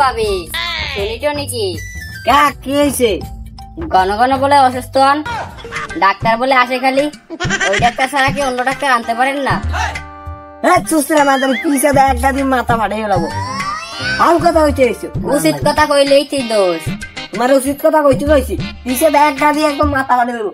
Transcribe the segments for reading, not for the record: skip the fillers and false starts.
ভাবি শুনিছো নাকি? কি হয়েছে? ঘন ঘন বলে অসুস্থ হন, ডাক্তার বলে আসে খালি। ওই ডাক্তার ছাড়া কি অন্য ডাক্তার আনতে পারেন না? চুসরা মাদার পিছে একটা দিন মাথা ফাটাই গেলাবো। আর কথা হইতে উচিত কথা কইলেই তুই দোষ। তোমার উচিত কথা কইতে কইছি, পিছে একটা দিয়ে একদম মাথা ফাটাই দেবো।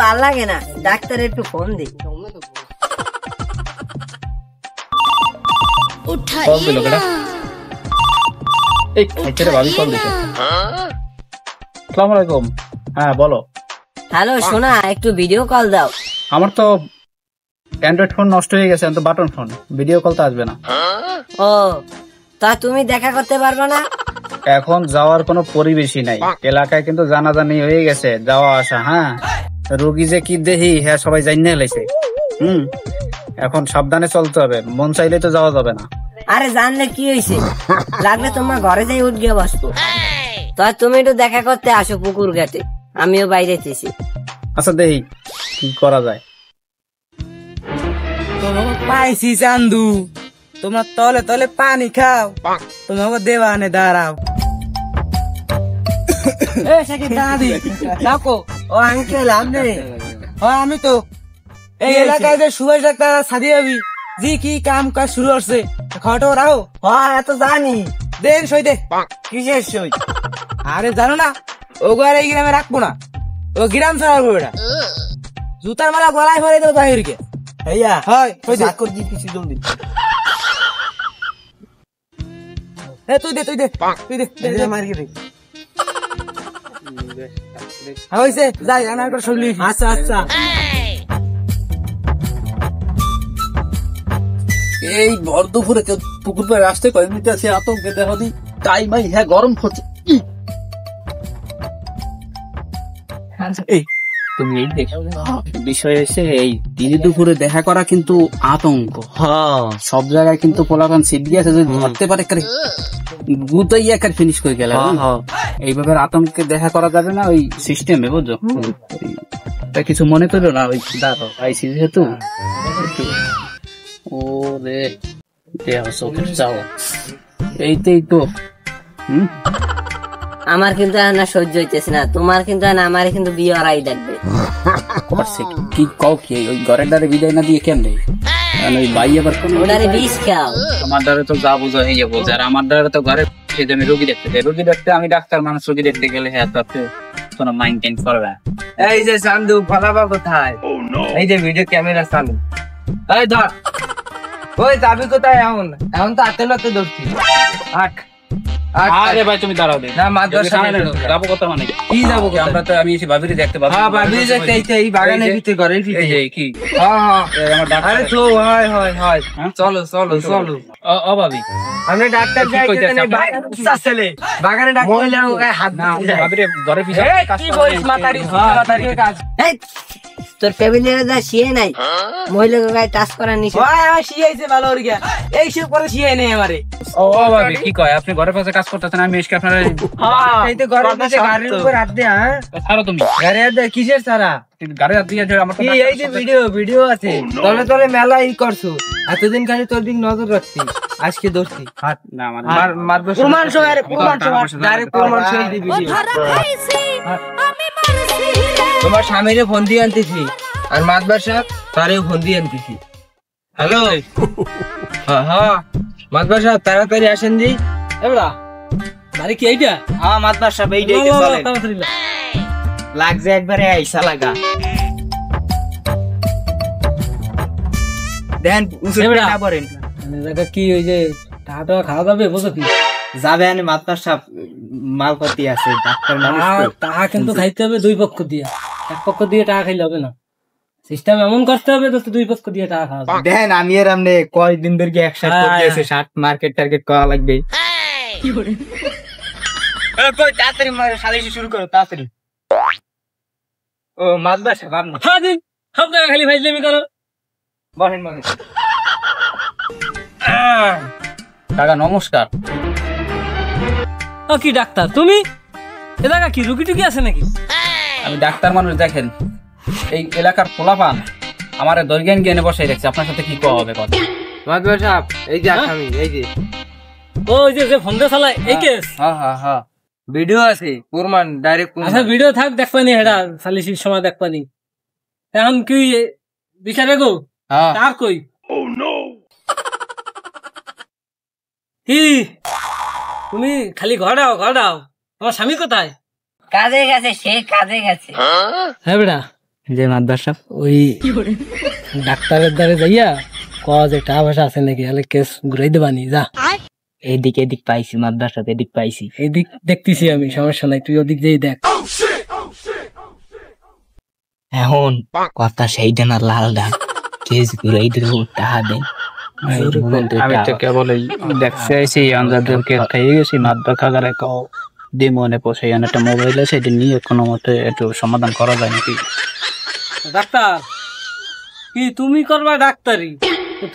ভাল লাগে না, ডাক্তার একটু ফোন দি। হ্যাঁ বলো। হ্যালো সোনা, একটু ভিডিও কল দাও। আমার তো অ্যান্ড্রয়েড ফোন নষ্ট হয়ে গেছে, তো বাটন ফোন, ভিডিও কল তো আসবে না। ও তা তুমি দেখা করতে পারবে না? এখন যাওয়ার কোনো পরিবেশই নাই, এলাকায় কিন্তু জানাজানি হয়ে গেছে যাওয়া আসা। হ্যাঁ, রোগী যে কি দেখি হ্যাঁ সবাই জানিয়ে লাইছে। এখন সাবধানে চলতে হবে, মন চাইলে তো যাওয়া যাবে না। আরে জানলে কি হয়েছে, লাগলে তোমার ঘরে যাই উঠ গিয়ে বসবো। তা তুমি একটু দেখা করতে আসো পুকুর ঘাটে, আমিও বাইরে থেছি। আচ্ছা দেখি কি করা যায়। পাইছি চান্দু, তোমার তলে তলে পানি খাও, তোমাকে দেওয়ানে দাঁড়াও। দাদি ডাকো। ও আঙ্কেল আপনি? আমি তো এই এলাকায় যে সুভাষ ডাক্তার সাদি যাবি জি কি কাম কাজ শুরু হচ্ছে, খবরটা রাখো। এত জানি। দেন সই দে। কিসের সই? আরে জানো না, ও আর এই গ্রামে রাখবো না, ও গ্রাম ছাড়াবো। এটা জুতার মালা গলায় ভরে দেবো তাহিরকে। ভাইয়া হয় চাকর জি কিছু জলদি। তুই দে তুই দে তুই দে মারি দে। হয়েছে যাই আনার করে সবলি। আচ্ছা আচ্ছা। এই ভর দুপুরে কেউ পুকুর পাড়ে আসতে কয় মিনিট আছে, আতঙ্কে দেখো দি তাই মাই হ্যাঁ গরম হচ্ছে। এই তুমি এই দেখো বিষয় এসে এই দিনে দুপুরে দেখা করা কিন্তু আতঙ্ক। সব জায়গায় কিন্তু পোলাপান সিদ্ধি আছে, যদি ধরতে পারে গুতাই একার ফিনিশ করে গেল। এইভাবে আতঙ্কে দেখা করা যাবে না, ওই সিস্টেমে বুঝছো। তাই কিছু মনে করো না, ওই দাঁড়ো আইসি যেহেতু। ও রে যাও এইটাই তো। আমার কিন্তু না সহ্য হইতেছে না, তোমার কিন্তু আমার কিন্তু বিয়ে আড়াই লাগবে। কি কও কি ওই ঘরের দ্বারে বিদায় না দিয়ে কেমনে ওই ভাই আবার ওটারে বিষ খাও। আমার দ্বারে তো যা বোঝা হয়ে যাবো, আর আমার দ্বারা তো ঘরে আমি রোগী দেখতে যাই, রোগী দেখতে আমি ডাক্তার মানুষ, রোগী দেখতে গেলে হ্যাঁ তো কোনো মাইন্টেন করবে। এই যে চান্দু ফলাবা কোথায়? এই যে ভিডিও ক্যামেরা চালু। এই ধর ওই যাবি কোথায়? এখন এখন তো হাতে নাতে ধরছি। আরে ভাই তুমি দাঁড়াও দে না, মাদ্রাসা যাবো কথা মানে কি যাবো? আমরা তো আমি এসে ভাবিরে দেখতে পাবো। হ্যাঁ ভাবি দেখতে এই বাগানের ভিতরে ঘরের ভিতরে। এই কি হ্যাঁ আমার ডাক্তার। আরে তো হয় হয় হয়, চলো চলো চলো। ও ভাবি আমরা ডাক্তার ছেলে বাগানে ডাক্তার হাত না ভাবিরে ঘরে পিছনে কি বলিস? মাতারি কাজ। তোর ফ্যামিলির যা শিয়ে নাই, মহিলাকে গায়ে টাচ করা নিষেধ। শিয়াইছে ভালো ওর গিয়া, এই সব করে শিয়াই নেই আমারে। ও ভাবি কি কয়, আপনি ঘরের পাশে কাজ করতেছেন, আমি এসে আপনার এই তো ঘরের পাশে গাড়ির উপর হাত দে। হ্যাঁ ছাড়ো তুমি গাড়ি হাত দে, কিসের ছাড়া? গাড়ি হাত দিয়ে আমার তো এই যে ভিডিও আছে, তলে তলে মেলা ই করছো এতদিন, খালি তোর দিক নজর রাখছি, আজকে ধরছি হাত না মারবো। প্রমাণ সহ ডাইরেক্ট প্রমাণ সহ দিবি। তোমার স্বামীরে ফোন দিয়ে আনতেছি, আর মাতবার সাহেব তারেও ফোন দিয়ে আনতেছি। হ্যালো হ্যাঁ মাতবার সাহেব তাড়াতাড়ি আসেন জি। এবড়া বাড়ি কি এইটা? হ্যাঁ মাতবার সাহেব এইটাই চলে লাগছে একবারে আইসা লাগা। দেন উসুটা পড়েন কি ওই যে টাকা খাওয়া যাবে বুঝো কি যাবে? আনে মাতবার সাহেব মালপাতি আছে, ডাক্তার মানুষ টাকা কিন্তু খাইতে হবে দুই পক্ষ দিয়ে, এক পক্ষ দিয়ে টাকা খাইলে হবে না। সিস্টেম এমন করতে হবে তো দুই পক্ষ দিয়ে টাকা খাওয়া যাবে। দেন আমি আর আমনে কয়দিন ধরে একসাথে করতেছে, শার্ট মার্কেট টার্গেট করা লাগবে। কি করে কই তাড়াতাড়ি মারে সালিশি শুরু করো তাড়াতাড়ি। ও মাতবার সাহেব আপনি? হ্যাঁ দিন সব জায়গায় খালি ফাইজলামি করো। বসেন বসেন। কাকা নমস্কার। কি ডাক্তার তুমি? এ দেখা কি রুগী টুকি আছে নাকি? আমি ডাক্তার মানুষ, দেখেন এই এলাকার পোলাপান আমার দৈর্ঘ্যান জ্ঞানে বসাই রাখছে, আপনার সাথে কি কোয়া হবে কথা? মাদবার সাহেব এই যে আসামি, এই যে ওই যে ফোন দিয়ে চালায় এই কেস। হ্যাঁ ভিডিও আছে, প্রমাণ ডাইরেক্ট। আচ্ছা ভিডিও থাক দেখবানি, হেডা সালিশির সময় দেখবানি। এখন কি বিচারে গো তার কই? কি তুমি খালি ঘর দাও তোমার স্বামী কোথায়? কাজে গেছে, সে কাজে গেছে। হ্যাঁ বেটা, যে মাদবার সাহেব ওই ডাক্তারের দ্বারে যাইয়া কজ একটা ভাষা আছে নাকি, তাহলে কেস ঘুরাই দেবানি। যা এদিক পাইছি, মাদবার সাহেব এদিক পাইছি। এদিক দেখতেছি আমি, সমস্যা নাই, তুই ওদিক যেই দেখ। এখন কথা সেইটা না, লাল ডাক কেস ঘুরাই দিব, টাকা দেন। আমি তো কেবল এই দেখতে আইছি, আন্দাজকে খাইয়ে গেছি, মাদবা খাগারে কাও দিয়ে মনে পোষাই, একটা মোবাইল আছে, এটা নিয়ে কোনো মতে একটু সমাধান করা যায় নাকি? ডাক্তার কি তুমি করবা ডাক্তারি?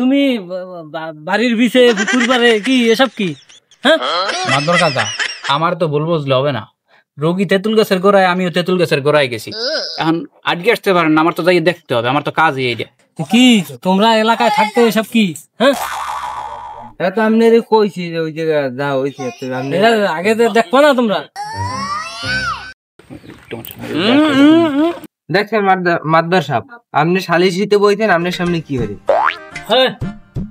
তুমি বাড়ির বিছে পুকুর পারে কি এসব কি? হ্যাঁ মাদবার কাকা, আমার তো ভুল বুঝলে হবে না। রোগী তেঁতুল গাছের গোড়ায়, আমিও তেঁতুল গাছের গোড়ায় গেছি। এখন আটকে আসতে পারেন না, আমার তো যাই দেখতে হবে, আমার তো কাজই এইটা। কি তোমরা এলাকায় থাকতে এসব কি? হ্যাঁ এটা তো আপনি কইছি যে ওই জায়গা যা হয়েছে, এরা আগে তো দেখবো না তোমরা? দেখছেন মাদবার সাহেব, আপনি সালিশিতে বইতেন, আপনার সামনে কি হরে? হ্যাঁ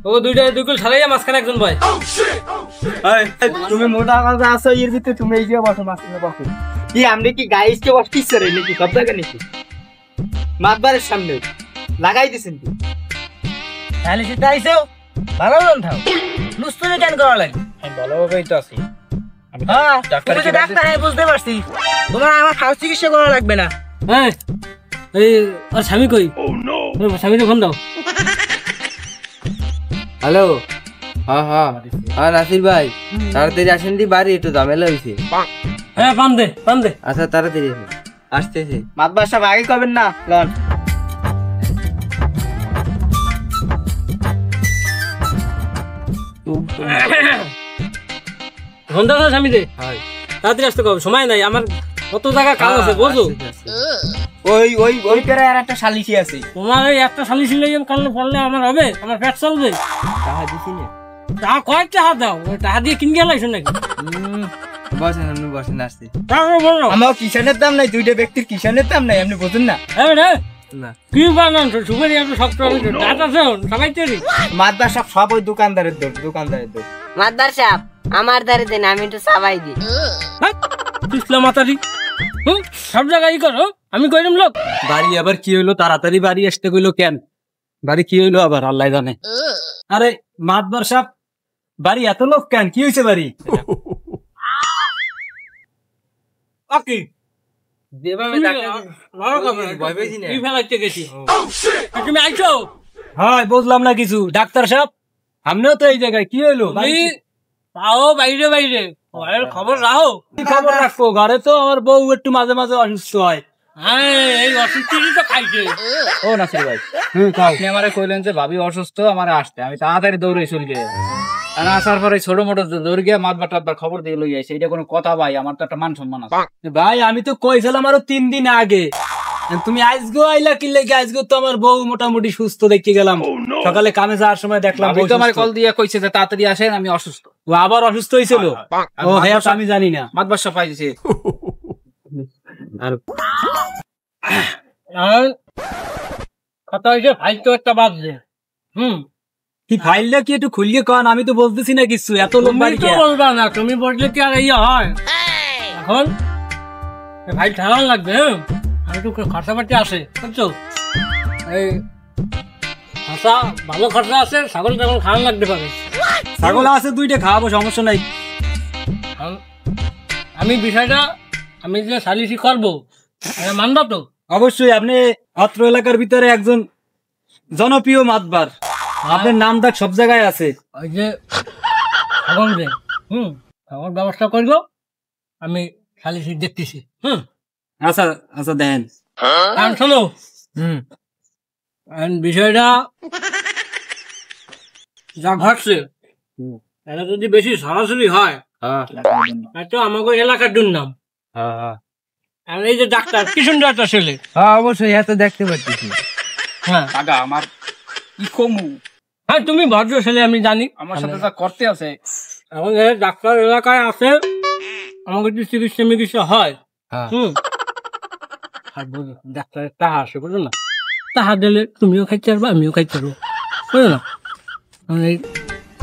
ও দুইকুল সারাইয়া মাঝখানে একজন ভাই। তুমি মোটা কথা আছো, এর ভিতরে তুমি এই যে বসো, মাঝখানে বসো। কি আপনি কি গাইসকে বসতিস রে নাকি সব জায়গা নাকি? মাদবারের সামনে লাগাই দিছেন কি? সালিশিতে আইছো, ভালো নাম থাও, লুস্তুনি কেন করা লাগে? আমি ভালোভাবেই তো আছি। হ্যাঁ তুমি তো ডাক্তার, হ্যাঁ বুঝতে পারছি, তোমার আমার খাওয়া চিকিৎসা করা লাগবে না। হ্যাঁ এই আর স্বামী কই? স্বামীকে ফোন দাও। হ্যালো, হ্যাঁ নাসির ভাই, তাড়াতাড়ি আসেন দি, বাড়ি একটু ঝামেলা হয়েছে। হ্যাঁ পান দে। আচ্ছা তাড়াতাড়ি আসেন, আসতেছে। মাদবার সাহেব আগে করবেন না, লন। ফোন দাও স্বামী দে, তাড়াতাড়ি আসতে কবে, সময় নাই আমার, কত জায়গা কাজ আছে বোঝো। ওই পেরে আর একটা সালিশি আছে। তোমার এই একটা সালিশি লইয়া কারণে পড়লে আমার হবে? আমার পেট চলবে? টাকা দিছি না। টাকা কয়েক টাকা দাও, ওই টাকা দিয়ে কিনে গেলাইছো নাকি? বসেন, আপনি বসেন, আসতে। বলো আমার কিষানের দাম নাই, দুইটা ব্যক্তির কিষানের দাম নাই, আপনি বুঝুন না? না কি বানান সুপারি এত শক্ত ডাটা সবাই তৈরি। মাদবার সব ওই দোকানদারের দোষ। মাদবার সাহেব আমার দ্বারে দেন, আমি একটু সাবাই দিই। ইসলাম মাতারি সব জায়গায় ই করো, আমি কইলাম লোক। বাড়ি আবার কি হইলো? তাড়াতাড়ি বাড়ি আসতে কইলো কেন? বাড়ি কি হইলো আবার আল্লাহ জানে। আরে মাদবার সাহেব, বাড়ি এত লোক কেন? কি হয়েছে বাড়ি? তুমি আইছো? হ্যাঁ বুঝলাম না কিছু। ডাক্তার সাহেব আপনিও তো এই জায়গায়, কি হইলো? তাও বাইরে ঘরের খবর রাখো। কি খবর রাখবো? ঘরে তো আমার বউ একটু মাঝে মাঝে অসুস্থ হয়। এই অসুস্থই তো খাইছে। ও নাসির ভাই, আপনি আমারে কইলেন যে ভাবি অসুস্থ, আমারে আসতে, আমি তাড়াতাড়ি দৌড়ে চলে গিয়ে আসার পরে ছোট মোটো দৌড় গিয়ে মাদবার টাদবার খবর দিয়ে লই আইছে। এটা কোনো কথা ভাই? আমার তো একটা মান সম্মান আছে। ভাই আমি তো কইছিলাম আরো 3 দিন আগে, তুমি আজগো আইলা কি লেগে? আজগো তো আমার বউ মোটামুটি সুস্থ দেখতে গেলাম, সকালে কামে যাওয়ার সময় দেখলাম ভাবি তো আমার কল দিয়ে কইছে যে তাড়াতাড়ি আসেন, আমি অসুস্থ। ও আবার অসুস্থ হয়েছিল? ও হ্যাঁ, আমি জানি না। মাদবার সাহেব পাইছে আর কথা হয়েছে ভাই তো একটা বাজছে। কি ফাইলটা কি একটু খুলিয়ে কন? আমি তো বলতেছি না কিছু, এত লোক তুমি বাড়ি তো বলবা না, তুমি বললে কি আর ইয়ে হয়? এখন ভাই ঠান্ডা লাগবে, আর একটু খরচাপাতি আসে বুঝছো? এই খরচা, ভালো খরচা আছে, ছাগল টাগল খাওয়ান লাগতে পারে। ছাগল আছে 2টা, খাওয়াবো, সমস্যা নাই। আমি বিষয়টা আমি যে সালিশি করবো মানবা তো? অবশ্যই। আপনি অত্র এলাকার ভিতরে একজন জনপ্রিয় মাতবার, আপনার নাম ডাক সব জায়গায় আছে। ওই যে ছাগল যে ছাগল ব্যবস্থা করবো, আমি সালিশি দেখতেছি। আচ্ছা আচ্ছা দেন। কারণ শোনো, বিষয়টা যা ঘটছে এটা যদি বেশি সরাসরি হয়, এটা আমাকে এলাকার দুর্নাম। আর এই যে ডাক্তার কি সুন্দর একটা ছেলে। হ্যাঁ অবশ্যই এত দেখতে পাচ্ছি। হ্যাঁ কাকা আমার কি কমু, হ্যাঁ তুমি ভদ্র ছেলে আমি জানি। আমার সাথে যা করতে আছে। এখন এই ডাক্তার এলাকায় আছে, আমাকে যদি চিকিৎসা মিকিৎসা হয়, আর বুঝো ডাক্তারের টাকা আসে বুঝো না, টাকা দিলে তুমিও খাইতে পারবো আমিও খাইতে পারবো বুঝো না।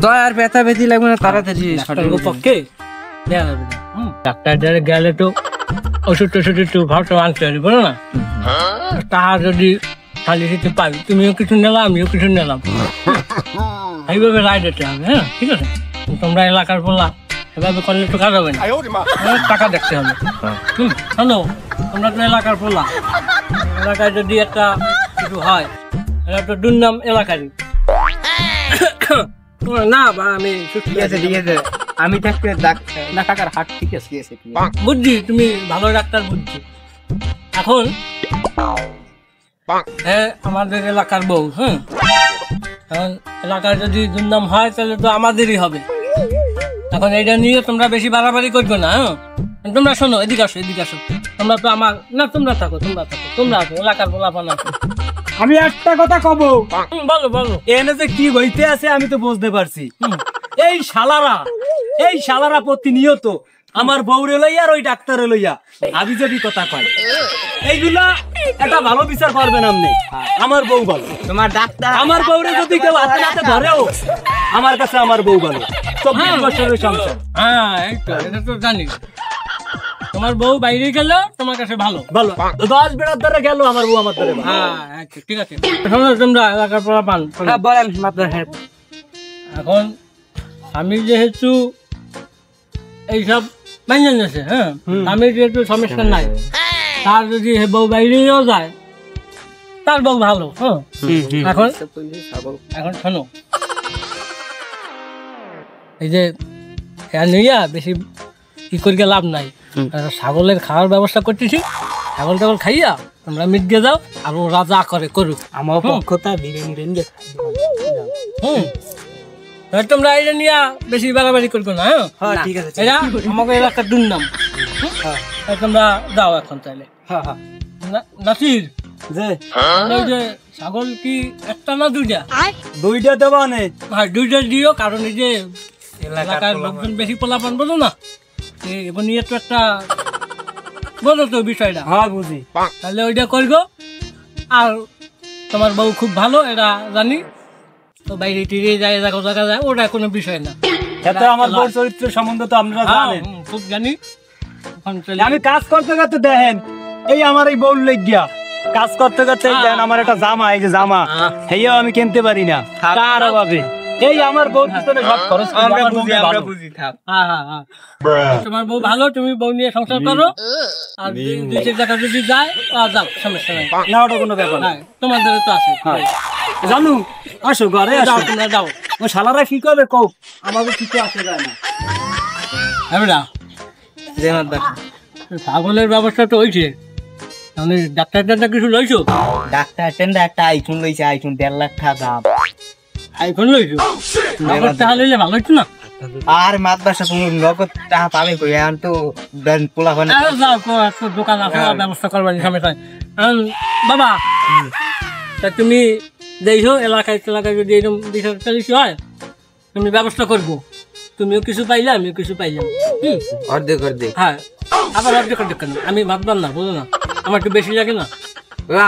দয় আর ব্যথা ব্যথি লাগবে না, তাড়াতাড়ি ডাক্তারের পক্ষে দেওয়া যাবে না। ডাক্তার দ্বারা গেলে তো ওষুধ টষুধ একটু ভাবটা আনতে পারি বুঝো না। টাকা যদি খালি দিতে পারি, তুমিও কিছু নিলাম আমিও কিছু নিলাম, এইভাবে রায় দিতে হবে। হ্যাঁ ঠিক আছে, তোমরা এলাকার বললা এভাবে করলে তো কাজ হবে না, টাকা দেখতে হবে। শোনো তোমরা তো এলাকার বললা, এলাকায় যদি একটা কিছু হয় এটা তো দুর্নাম এলাকারই না। বা আমি ঠিক আছে ঠিক আছে, আমি থাকতে না কাকার হাট ঠিক আছে, বুঝছি তুমি ভালো ডাক্তার বুঝছি। এখন আমাদের এলাকার বউ, হ্যাঁ এখন এলাকার যদি দুর্নাম হয় তাহলে তো আমাদেরই হবে। এখন এইটা নিয়ে তোমরা বেশি বাড়াবাড়ি করবে না। হ্যাঁ তোমরা শোনো, এদিকে আসো এদিকে আসো। তোমরা তো আমার না, তোমরা থাকো তোমরা আছো এলাকার বলাপান আছো। আমি একটা কথা কব, বলো বলো। এনে যে কি হইতে আছে আমি তো বুঝতে পারছি। এই শালারা প্রতিনিয়ত আমার বউরে লইয়া আর ওই ডাক্তারে লইয়া আবি যাবি কথা কয়, এইগুলা একটা ভালো বিচার করবেন আপনি। আমার বউ ভালো, তোমার ডাক্তার আমার বউরে যদি কেউ হাতে হাতে ধরেও আমার কাছে আমার বউ ভালো। 24 বছরের সংসার। হ্যাঁ এই তো, এটা তো জানি। তোমার বউ বাইরে গেল তোমার কাছে ভালো ভালো 10 বেড়ার ধরে গেল আমার বউ আমার ধরে ভালো। হ্যাঁ আচ্ছা ঠিক আছে। শোনো তোমরা এলাকার পোলাপান, বলেন আপনার। হ্যাঁ এখন আমি যেহেতু এইসব মাইনে নিয়েছে, হ্যাঁ আমি যেহেতু সমস্যা নাই, তার যদি বউ বাইরেও যায় তার বউ ভালো। হ্যাঁ এখন শোনো, এই যে নিয়া বেশি কি করিয়া লাভ নাই, ছাগলের খাওয়ার ব্যবস্থা করতেছি, ছাগল টাগল খাইয়া তোমরা মিট দিয়ে যাও, আর ও রাজা করে করুক। আমার পক্ষটা বিরিয়ানি তোমরা এটা নিয়ে বেশি বাড়াবাড়ি করবো না। হ্যাঁ ঠিক আছে, এটা আমাকে এলাকার দুর্নাম। তোমরা যাও এখন তাইলে। নাসির যে ওই যে ছাগল কি একটা না দুইটা? দুইটা দেবো না। হ্যাঁ দুইটা দিও, কারণ এই যে এলাকার লোকজন বেশি পোলাপান বোঝো না, এবার নিয়ে তো একটা বোঝো তো বিষয়টা। হ্যাঁ বুঝি। তাহলে ওইটা করবো। আর তোমার বউ খুব ভালো এটা জানি, তো বাইরে টিরে যায় জায়গা যায়, ওটা কোনো বিষয় না। এত আমার বউর চরিত্র সম্বন্ধে তো আপনারা জানেন, খুব জানি। আমি কাজ করতে করতে দেখেন এই আমার এই বউর লেগিয়া কাজ করতে করতে দেখেন আমার একটা জামা, এই যে জামা হেয়াও আমি কিনতে পারি না তার অভাবে। এই আমার বউর পিছনে সব খরচ করি, আমার বউ বুঝি। তোমার বউ ভালো, তুমি বউ নিয়ে সংসার করো। আর দুই চার জায়গা যদি যায় যাও, সমস্যা নাই, না ওটা কোনো ব্যাপার না। তোমাদের তো আছে। জানু আসো ঘরে আসো, তোমরা যাও। ও শালারা কি করবে কও, আমাকে কিছু আসে যায় না। ছাগলের ব্যবস্থা তো হয়েছে, তাহলে ডাক্তার কিছু লইছো? ডাক্তার একটা আইফোন লইছে, আইফোন 1.5 লাখ টাকা দাম। আইফোন লইছো? টাকা লইলে ভালো হইতো না? আর মাদ্রাসা তুমি নগদ টাকা পাবে কই, এখন তো পোলা হয় না। যাও দোকান আছে, ব্যবস্থা করবার সমস্যা। বাবা তা তুমি দেখো এলাকায় যদি এরকম বিষয় হয় তুমি ব্যবস্থা করবো, তুমিও কিছু পাইলে আমিও কিছু পাইলাম। অর্ধেক হ্যাঁ আবার অর্ধেক কেন? আমি ভাববার না বুঝো না, আমার একটু বেশি লাগে না।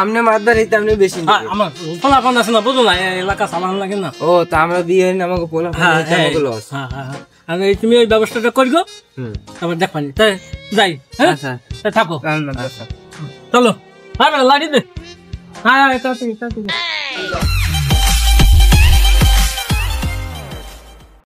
আপনি মাদ্রাস হইতে আপনি বেশি, আমার পোলাপান আছে না বুঝো না, এলাকা চালান লাগে না। ও তা আমরা বিয়ে হইনি আমাকে পোলা। হ্যাঁ তুমি ওই ব্যবস্থাটা করবো, তারপর দেখবানি। তাই যাই, হ্যাঁ থাকো, চলো লাড়ি দে। হ্যাঁ